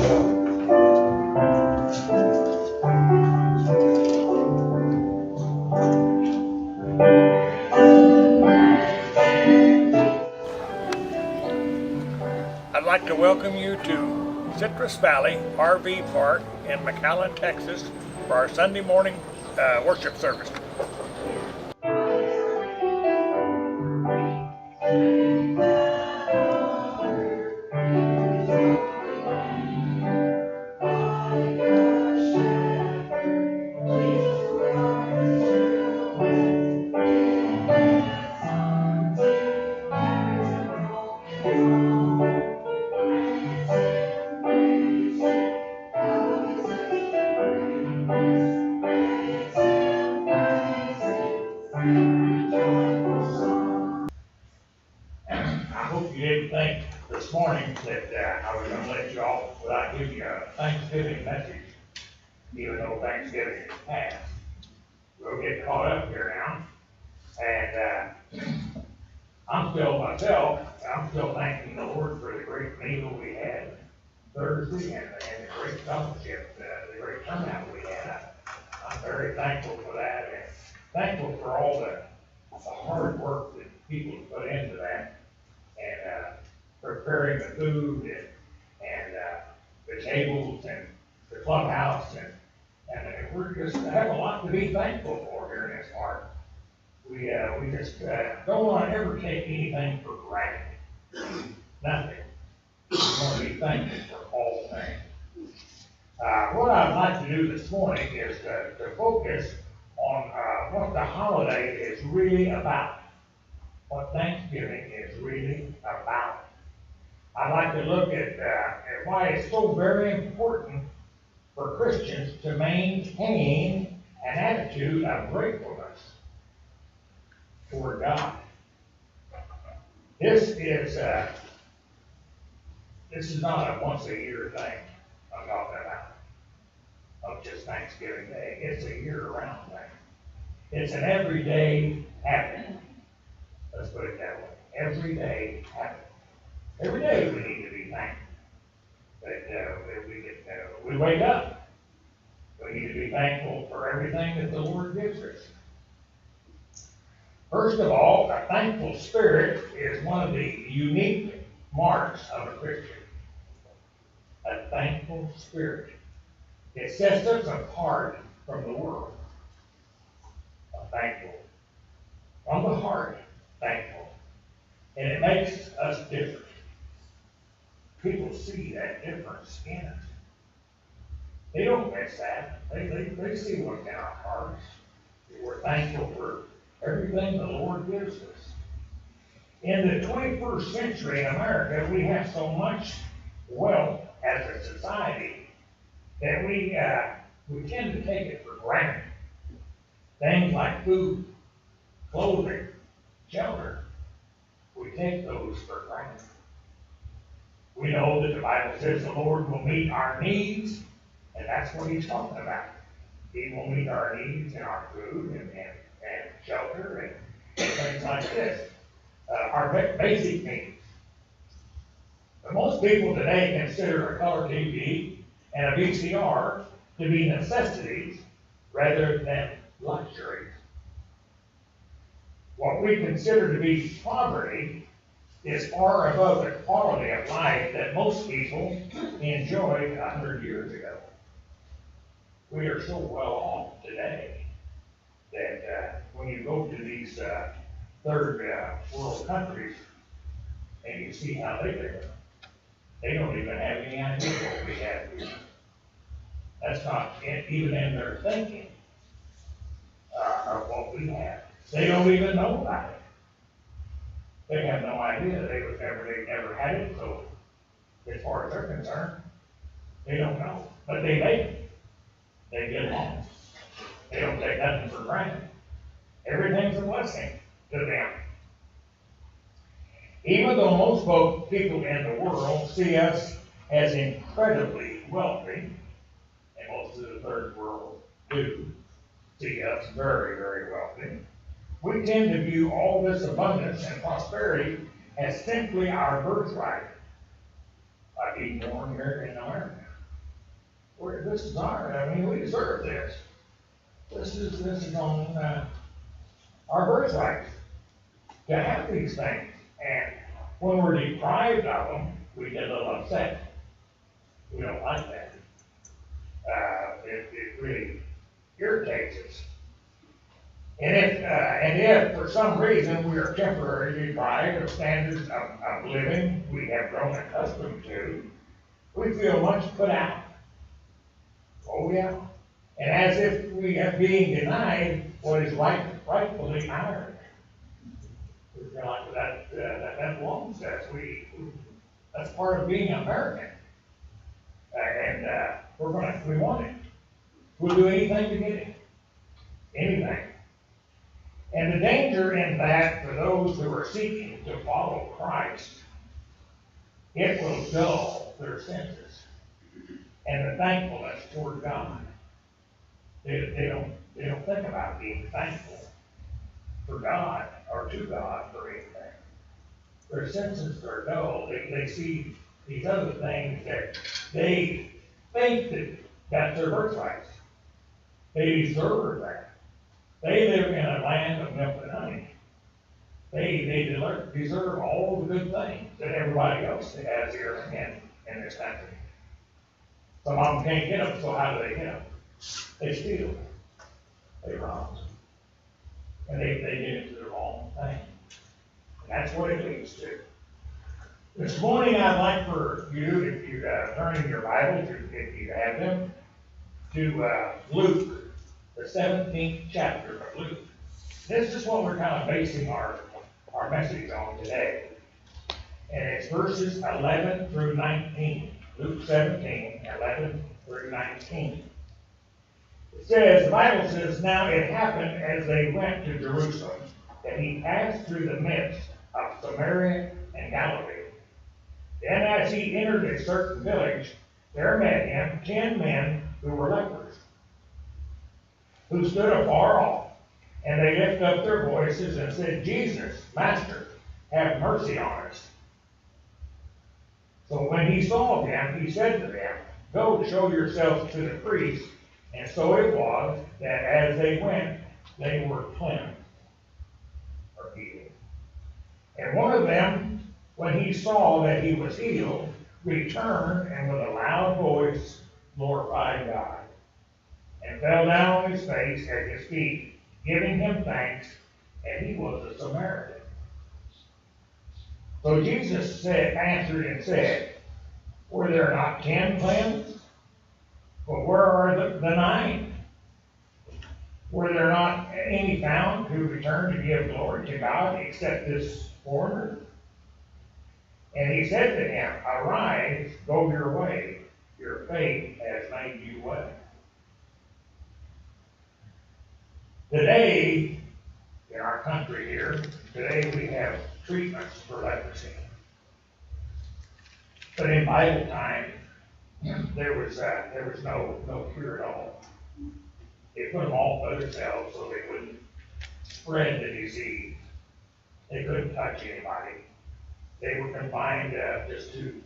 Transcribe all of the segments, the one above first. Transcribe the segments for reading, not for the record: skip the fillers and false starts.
I'd like to welcome you to Citrus Valley RV Park in Mcallen, Texas for our Sunday morning worship service. I hope you didn't think this morning that I was going to let you off without giving you a Thanksgiving message, even though Thanksgiving is past. We'll get caught up here now, and I'm still thanking the Lord for the great meal we had Thursday and the great fellowship, the great turnout we had. I'm very thankful for that, and thankful for all the hard work that people put into that, and preparing the food and the tables and the clubhouse, and we're just have a lot to be thankful for here in this park. We just don't want to ever take anything for granted. Nothing. We want to be thankful for all things. What I'd like to do this morning is to focus on what the holiday is really about. What Thanksgiving is really about. I'd like to look at why it's so very important for Christians to maintain an attitude of gratefulness toward God. This is not a once a year thing I'm talking about, of just Thanksgiving Day. It's a year-round thing. It's an everyday habit. Let's put it that way. Everyday habit. Every day we need to be thankful that we wake up. We need to be thankful for everything that the Lord gives us. First of all, a thankful spirit is one of the unique marks of a Christian. A thankful spirit. It sets us apart from the world. Thankful. From the heart, thankful. And it makes us different. People see that difference in us. They don't miss that. They see what's in our hearts. We're thankful for everything the Lord gives us. In the 21st century in America, we have so much wealth as a society that we tend to take it for granted. Things like food, clothing, shelter, we take those for granted. We know that the Bible says the Lord will meet our needs, and that's what he's talking about. He will meet our needs in our food and shelter and things like this, our basic needs. But most people today consider a color TV and a VCR to be necessities rather than luxuries. What we consider to be poverty is far above the quality of life that most people enjoyed 100 years ago. We are so well off today that when you go to these third world countries and you see how they live, they don't even have any idea what we have here. That's not even in their thinking of what we have. They don't even know about it. They have no idea. They never had it, so as far as they're concerned, they don't know. But they make it. They get along. They don't take nothing for granted. Everything's a blessing to them. Even though most people in the world see us as incredibly wealthy, and most of the third world do see us very, very wealthy, we tend to view all this abundance and prosperity as simply our birthright by being born here in America. this is we deserve this. This is on our birthright to have these things. And when we're deprived of them, we get a little upset. We don't like that. It really irritates us. And if for some reason we are temporarily deprived of standards of living we have grown accustomed to, we feel much put out. Oh yeah. And as if we are being denied what is rightfully ours. We feel like that belongs to us. That's part of being American. And we want it. We'll do anything to get it. Anything. And the danger in that for those who are seeking to follow Christ, it will dull their senses and the thankfulness toward God. They don't think about being thankful for God or to God for anything. Their senses are dull. They see these other things that they think that's their birthright. They deserve that. They live in a land of milk and honey. They deserve all the good things that everybody else has here in this country. Some of them can't get them, so how do they get them? They steal. They rob. And they get into the wrong thing. And that's what it leads to. This morning I'd like for you, if you turn in your Bibles, if you have them, to Luke, the 17th chapter of Luke. This is what we're kind of basing our message on today. And it's verses 11 through 19. Luke 17, 11 through 19. It says, the Bible says, now it happened as they went to Jerusalem, that he passed through the midst of Samaria and Galilee. Then as he entered a certain village, there met him 10 men who were lepers, who stood afar off, and they lifted up their voices and said, Jesus, Master, have mercy on us. So when he saw them, he said to them, go show yourselves to the priests. And so it was that as they went, they were cleansed or healed. And one of them, when he saw that he was healed, returned and with a loud voice glorified God, and fell down on his face at his feet, giving him thanks, and he was a Samaritan. So Jesus answered and said, were there not 10 cleansed? But where are the 9? Were there not any found who returned to give glory to God except this foreigner? And he said to him, arise, go your way, your faith has made you well. Today, in our country here, today we have treatments for leprosy. But in Bible time, there was no cure at all. They put them all by themselves so they wouldn't spread the disease. They couldn't touch anybody. They were confined just to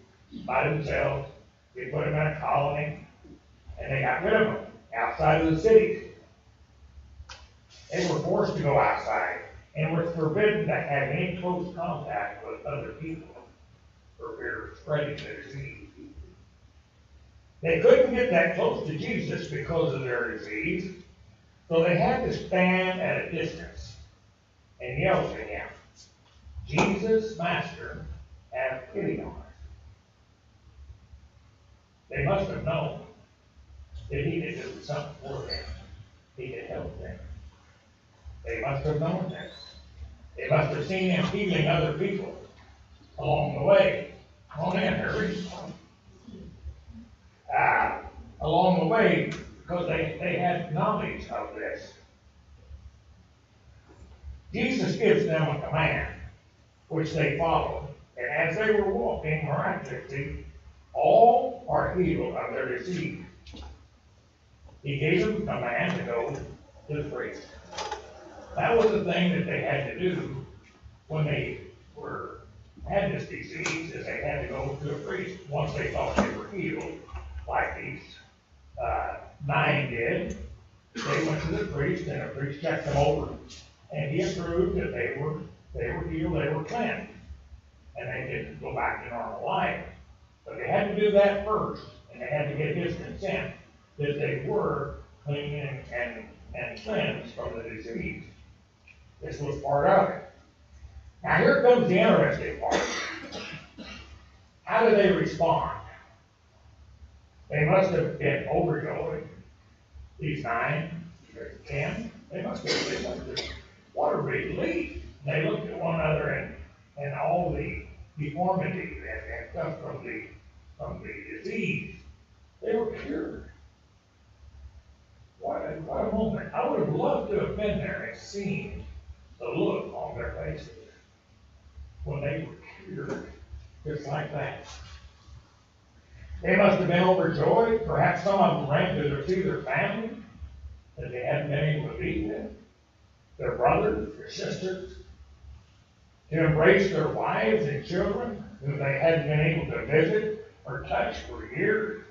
by themselves. They put them in a colony, and they got rid of them outside of the cities. They were forced to go outside and were forbidden to have any close contact with other people for fear of spreading the disease. They couldn't get that close to Jesus because of their disease, so they had to stand at a distance and yell to him, Jesus, Master, have pity on us. They must have known that he could do something for them. He could help them. They must have known this. They must have seen him healing other people along the way. Come on in, Harry. Along the way, because they had knowledge of this. Jesus gives them a command, which they followed. And as they were walking miraculously, all are healed of their disease. He gave them a command to go to the priest. That was the thing that they had to do when they had this disease, is they had to go to a priest once they thought they were healed, like these 9 did. They went to the priest, and the priest checked them over, and he approved that they were healed, they were cleansed, and they didn't go back to normal life. But they had to do that first, and they had to get his consent that they were clean and cleansed from the disease. This was part of it. Now here comes the interesting part. How do they respond? They must have been overjoyed. These 9, 10, they must have, what a relief. They looked at one another and all the deformities and stuff from the disease. They were cured. What a moment. I would have loved to have been there and seen the look on their faces when they were cured, just like that. They must have been overjoyed. Perhaps some of them ran to see their family that they hadn't been able to be with, their brothers, their sisters, to embrace their wives and children who they hadn't been able to visit or touch for years.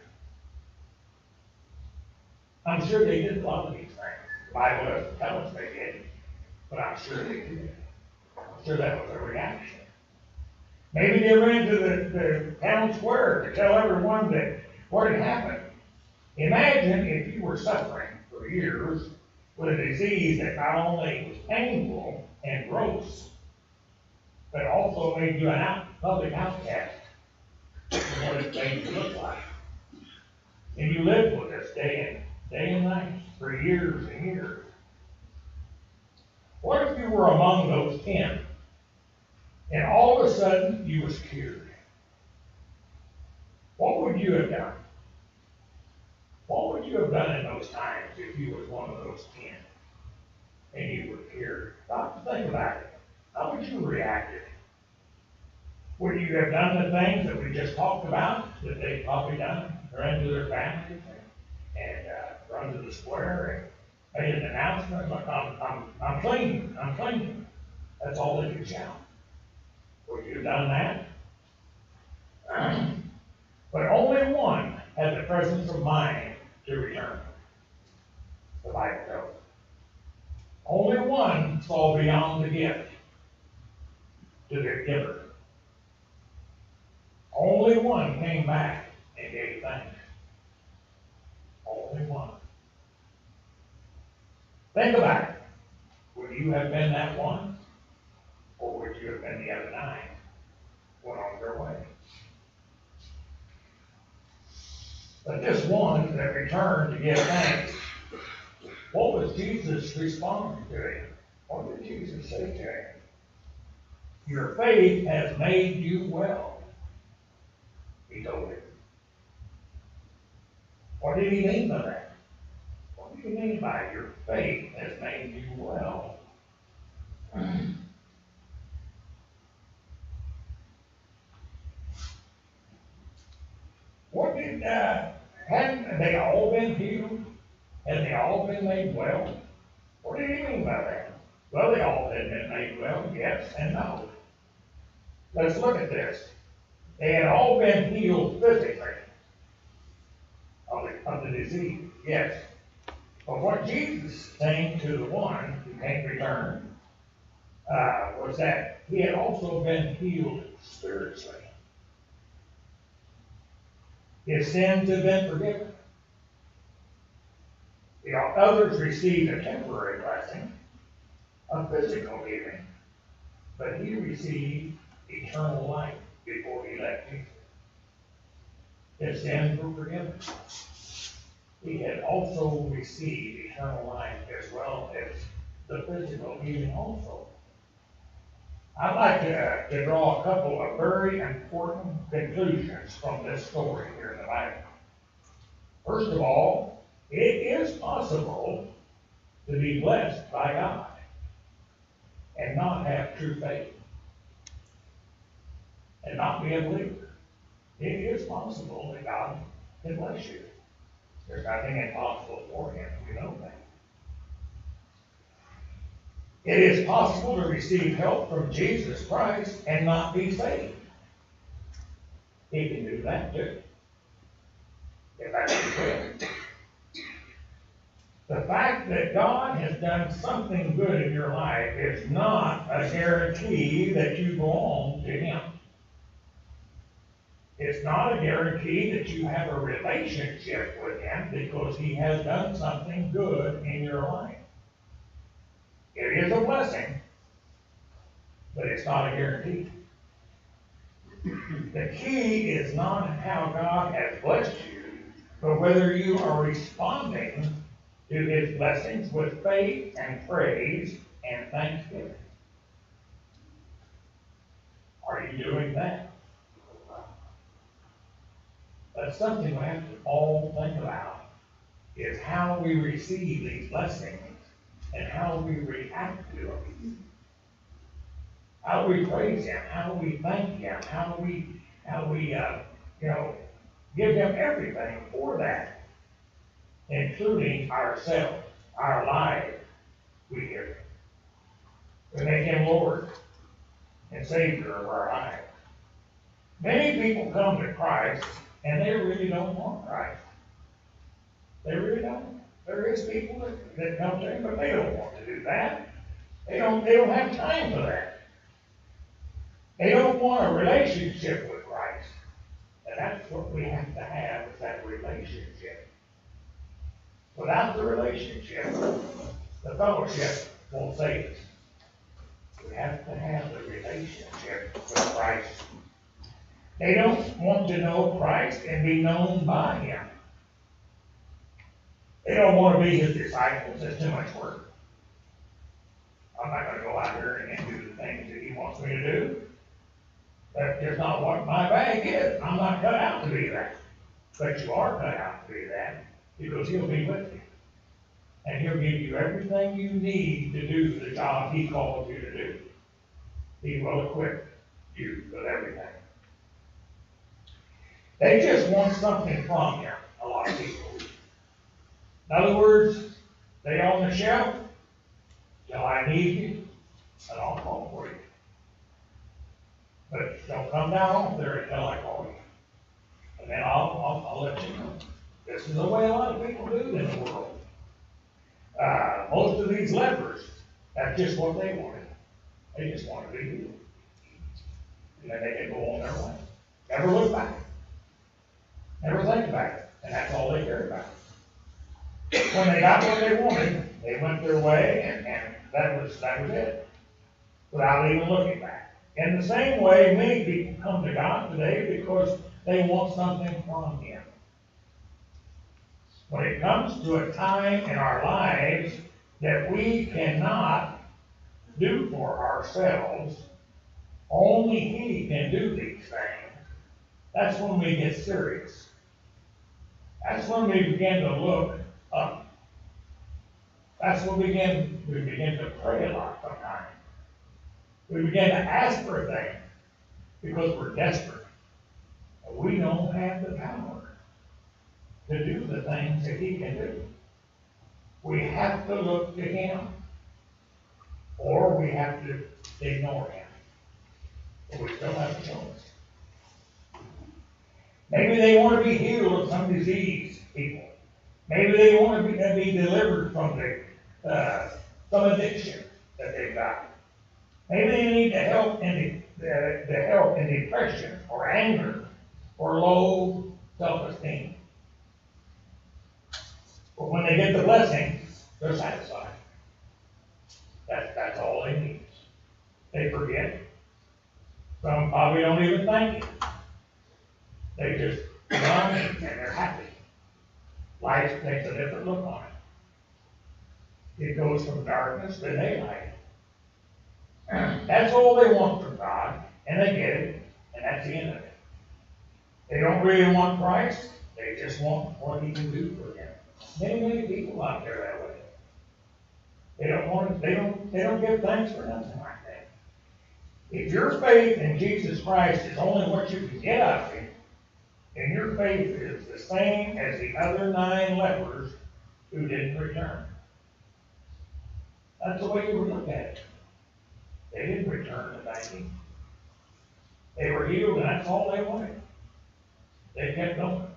I'm sure they did a lot of these things. The Bible doesn't tell us they did, but I'm sure they did. I'm sure that was a reaction. Maybe they ran to the town square to tell everyone that what had happened. Imagine if you were suffering for years with a disease that not only was painful and gross, but also made you a public outcast from what it made you look like. And you lived with this day and night for years and years. What if you were among those 10? And all of a sudden, you was cured. What would you have done? What would you have done in those times if you was one of those 10 and you were cured? Stop to think about it. How would you react? Would you have done the things that we just talked about, that they probably done, run to their families and run to the square and made an announcement, look, I'm clean, I'm clean. That's all they could shout. Would you have done that? But only one had the presence of mind to return. The Bible tells us. Only one saw beyond the gift to the giver. Only one came back and gave thanks. Only one. Think about it. Would you have been that one? Or would you have been the other 9? Went on their way. But this one that returned to give thanks, what was Jesus responding to him? What did Jesus say to him? Your faith has made you well, he told him. What did he mean by that? What do you mean by your faith has made you well? What did, hadn't they all been healed? Had they all been made well? What did he mean by that? Well, they all had been made well, yes and no. Let's look at this. They had all been healed physically of the disease, yes. But what Jesus is saying to the one who can't return was that he had also been healed spiritually. His sins had been forgiven. The others received a temporary blessing of physical healing, but he received eternal life before he left Jesus. His sins were forgiven. He had also received eternal life as well as the physical healing also. I'd like to draw a couple of very important conclusions from this story here in the Bible. First of all, it is possible to be blessed by God and not have true faith and not be a believer. It is possible that God can bless you. There's nothing impossible for him. We know that. It is possible to receive help from Jesus Christ and not be saved. He can do that too. If that's the will. The fact that God has done something good in your life is not a guarantee that you belong to Him. It's not a guarantee that you have a relationship with Him because He has done something good in your life. It is a blessing, but it's not a guarantee. The key is not how God has blessed you, but whether you are responding to His blessings with faith and praise and thanksgiving. Are you doing that? That's something we have to all think about, is how we receive these blessings and how we react to them. How we praise Him, how we thank Him, how we give Him everything for that, including ourselves, our lives. We give Him. We make Him Lord and Savior of our lives. Many people come to Christ and they really don't want Christ. They really don't. There is people that come to Him, but they don't want to do that. They don't have time for that. They don't want a relationship with Christ. And that's what we have to have, is that relationship. Without the relationship, the fellowship won't save us. We have to have the relationship with Christ. They don't want to know Christ and be known by Him. They don't want to be His disciples. It's too much work. I'm not going to go out here and do the things that He wants me to do. That's just not what my bag is. I'm not cut out to be that. But you are cut out to be that, because He'll be with you. And He'll give you everything you need to do the job He called you to do. He will equip you with everything. They just want something from you, a lot of people. In other words, they on the shelf, till I need you, and I'll call for you. But don't come down off there until I call you. And then I'll let you know. This is the way a lot of people do in the world. Most of these lepers, that's just what they wanted. They just wanted to be healed. And then they can go on their way. Never look back. Never think about it. And that's all they cared about. When they got what they wanted, they went their way, and that was it. Without even looking back. In the same way, many people come to God today because they want something from Him. When it comes to a time in our lives that we cannot do for ourselves, only He can do these things, that's when we get serious. That's when we begin to look up. That's when we begin to pray a lot sometimes. We begin to ask for things because we're desperate. We don't have the power to do the things that He can do. We have to look to Him, or we have to ignore Him. But we still have a choice. Maybe they want to be healed of some disease, people. Maybe they want to be delivered from some addiction that they've got. Maybe they need the help in depression or anger or low self-esteem. But when they get the blessing, they're satisfied. That's all they need. They forget. Some probably don't even thank Him. They just run and they're happy. Life takes a different look on it. It goes from darkness to daylight. That's all they want from God, and they get it, and that's the end of it. They don't really want Christ, they just want what He can do for them. Many people out there that way. They don't want it, they don't give thanks for nothing like that. If your faith in Jesus Christ is only what you can get out of Him, then your faith is the same as the other 9 lepers who didn't return. That's the way you would look at it. They didn't return to thanking. They were healed, and that's all they wanted. They kept going.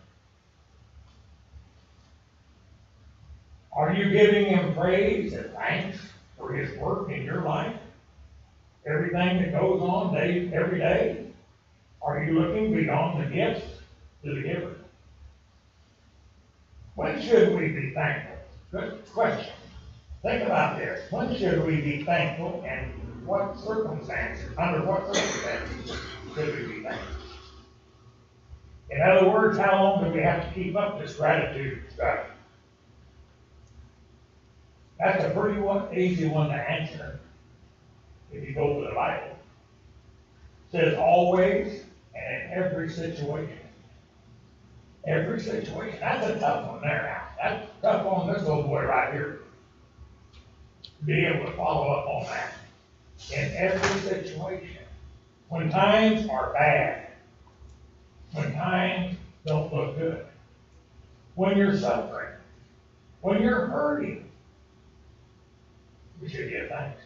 Are you giving him praise and thanks for his work in your life? Everything that goes on every day? Are you looking beyond the gifts to the giver? When should we be thankful? Good question. Think about this. When should we be thankful, and what circumstances, under what circumstances should we be thankful? In other words, how long do we have to keep up this gratitude stuff? That's a pretty easy one to answer if you go to the Bible. It says always and in every situation. Every situation. That's a tough one there now. That's tough on this old boy right here. Be able to follow up on that. In every situation. When times are bad. When times don't look good. When you're suffering. When you're hurting. We should give thanks.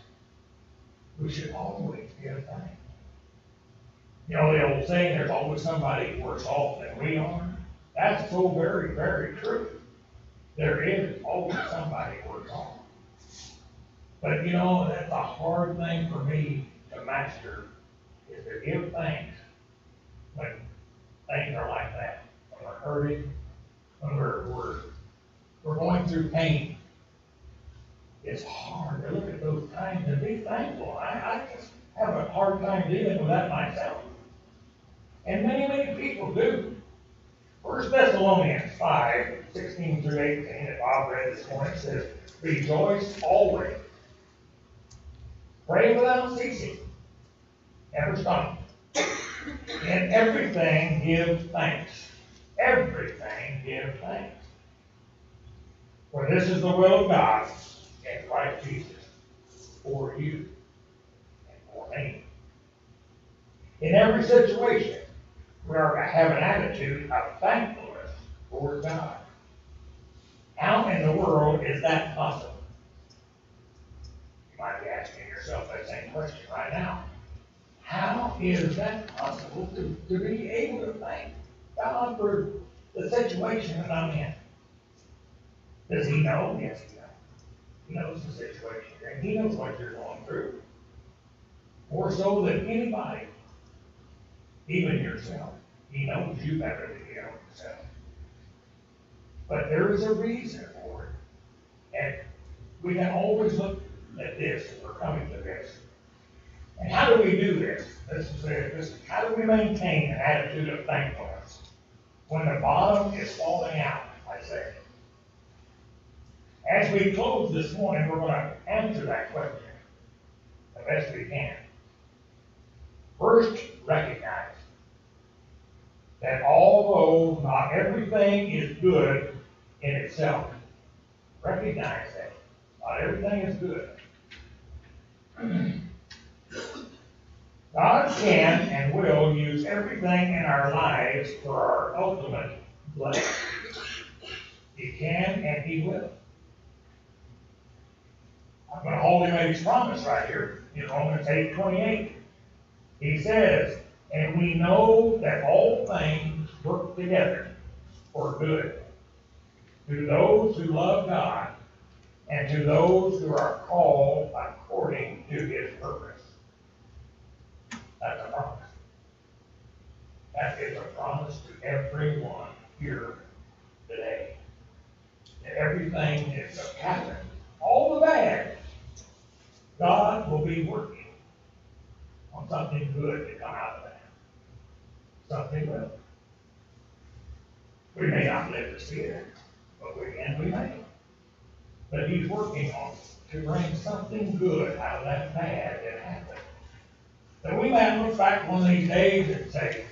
We should always give thanks. You know the old saying, there's always somebody worse off than we are. That's so very, very true. There is always somebody worse off. But you know, that's a hard thing for me to master, is to give thanks when things are like that. When we're hurting, when we're going through pain. It's hard to look at those times and be thankful. I just have a hard time dealing with that myself. And many, many people do. 1 Thessalonians 5, 16 through 18, that Bob read this morning, says, rejoice always. Pray without ceasing. Never stop. In everything give thanks. Everything give thanks. For this is the will of God in Christ Jesus for you and for me. In every situation, we are to have an attitude of thankfulness toward God. How in the world is that possible? You might be asking yourself that same question right now. How is that possible to be able to thank God for the situation that I'm in? Does he know? Yes, he knows. He knows the situation, and he knows what you're going through. More so than anybody, even yourself. He knows you better than you know yourself. But there is a reason for it. And we can always look at this as we're coming to this. And how do we do this? How do we maintain an attitude of thankfulness when the bottom is falling out, I say? As we close this morning, we're going to answer that question the best we can. First, recognize that although not everything is good in itself, recognize that not everything is good. God can and will use everything in our lives for our ultimate blessing. He can and he will. I'm going to hold him at his promise right here in Romans 8:28. He says, and we know that all things work together for good to those who love God and to those who are called according to his purpose. That's a promise. That is a promise to everyone here today. That everything is happening, all the bad, God will be working on something good to come out of that. Something good. We may not live to see it, but we may. But he's working on it to bring something good out of that bad that happened. So we might look back one of these days and say,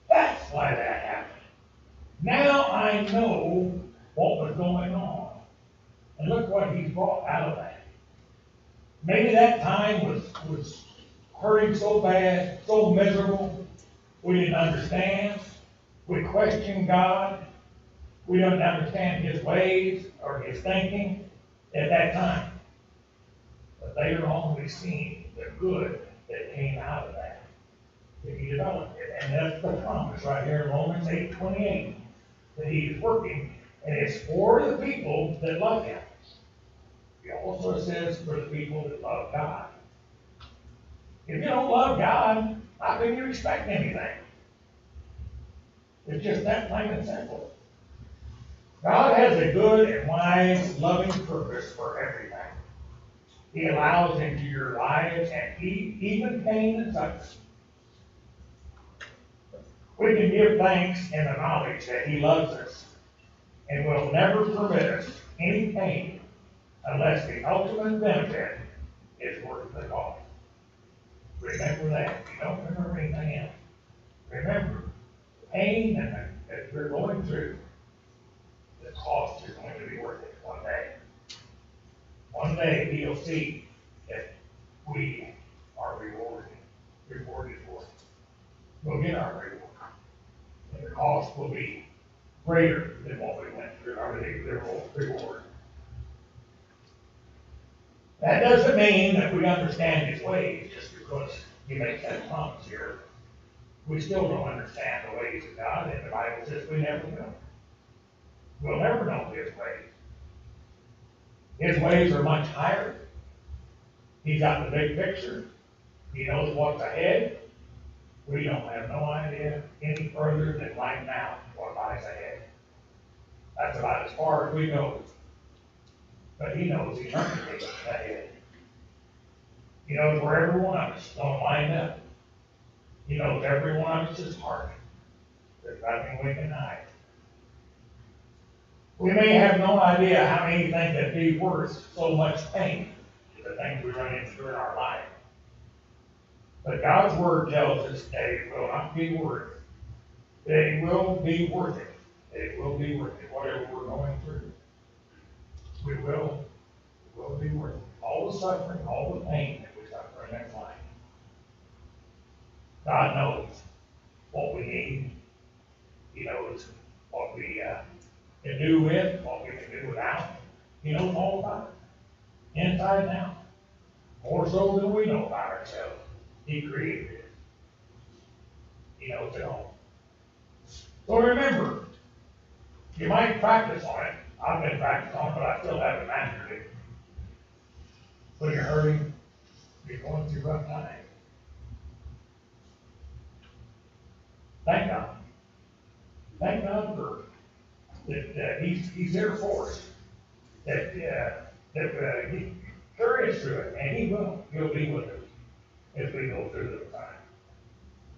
that's why that happened. Now I know what was going on. And look what he's brought out of that. Maybe that time was hurting so bad, so miserable, we didn't understand. We questioned God. We didn't understand his ways or his thinking at that time. But later on we seen the good that came out of that. That he developed it. And that's the promise right here in Romans 8:28. That he is working, and it's for the people that love him. He also says for the people that love God. If you don't love God, how can you expect anything? It's just that plain and simple. God has a good and wise, loving purpose for everything. He allows into your lives and even pain and suffering. We can give thanks in the knowledge that He loves us and will never permit us any pain unless the ultimate benefit is worth the cost. Remember that. You don't remember anything else. Remember, the pain that we're going through, the cost is going to be worth it one day. One day you'll see that we are rewarded for it. We'll get our reward. And the cost will be greater than what we went through, or the reward. That doesn't mean that we understand His ways just because He makes that promise here. We still don't understand the ways of God, and the Bible says we never will. We'll never know His ways. His ways are much higher. He's got the big picture. He knows what's ahead. We don't have no idea any further than right now what lies ahead. That's about as far as we go. But He knows eternity ahead. He knows where every one of us is going to wind up. He knows every one of us' heart. There's nothing we can hide. We may have no idea how many things that be worth so much pain, the things we run into in our life. But God's Word tells us that it will not be worth it. That it will be worth it. That it will be worth it, whatever we're going through. It will be worth it. All the suffering, all the pain that we suffer in that life. God knows what we need. He knows what we can do with, what we can do without. He knows all about it, inside and out. More so than we know about ourselves. He created it. He knows it all. So remember, you might practice on it. I've been practicing on it, but I still haven't mastered it. When you're hurting, you're going through rough times. Thank God. Thank God for that He's there for us. That He carries us through it, and He will. He'll be with us as we go through the time.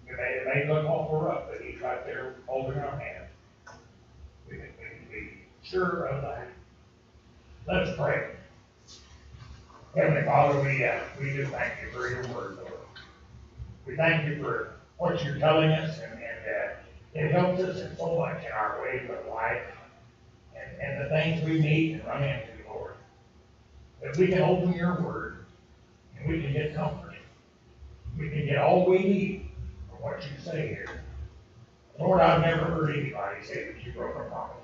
It may look awful rough, but He's right there holding our hand. We can be sure of that. Let's pray. Heavenly Father, we do thank You for Your word, Lord. We thank You for what You're telling us, and it helps us in so much in our ways of life and the things we meet and run into, Lord. That we can open Your word and we can get comfort. We can get all we need from what You say here. Lord, I've never heard anybody say that You broke a promise.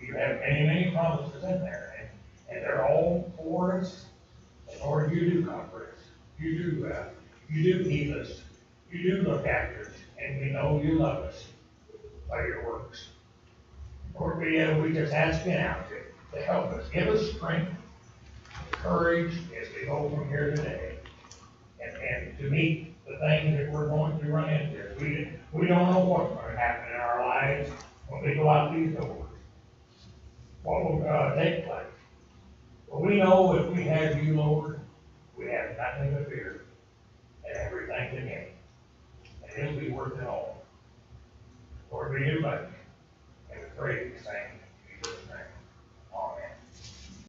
You have many, many promises in there, and they're all for us. And Lord, You do comfort us. You do heal us. You do look after us, and we know You love us by Your works. Lord, we just ask You now to help us. Give us strength, courage as we go from here today, and to meet the things that we're going to run into. We don't know what's going to happen in our lives when we go out these doors. What will take place? But we know if we have You, Lord, we have nothing to fear and everything to gain. And it'll be worth it all. Lord, we do love You. And we pray these things